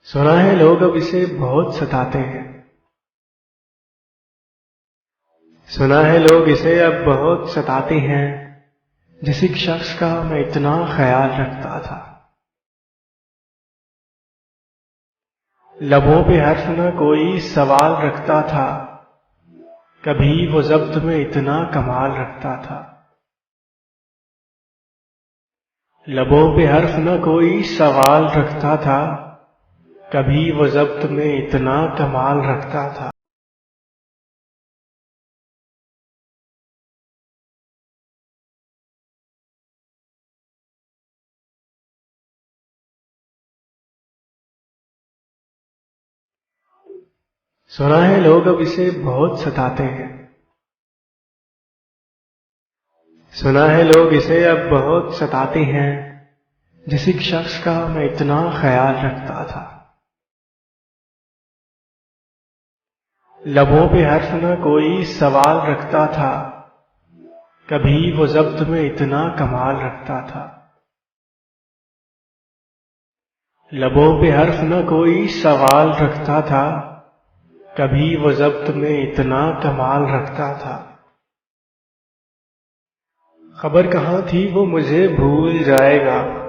सुना है लोग अब इसे बहुत सताते हैं। सुना है लोग इसे अब बहुत सताते हैं। जिस एक शख्स का मैं इतना ख्याल रखता था। लबों पे हर्फ न कोई सवाल रखता था। कभी वो ज़ब्त में इतना कमाल रखता था। लबों पे हर्फ न कोई सवाल रखता था। कभी वो ज़ब्त में इतना कमाल रखता था। सुना है लोग अब इसे बहुत सताते हैं। सुना है लोग इसे अब बहुत सताते हैं। जिस एक शख्स का मैं इतना ख्याल रखता था। लबों पे हर्फ न कोई सवाल रखता था। कभी वो ज़ब्त में इतना कमाल रखता था। लबों पे हर्फ न कोई सवाल रखता था। कभी वो ज़ब्त में इतना कमाल रखता था। खबर कहाँ थी वो मुझे भूल जाएगा।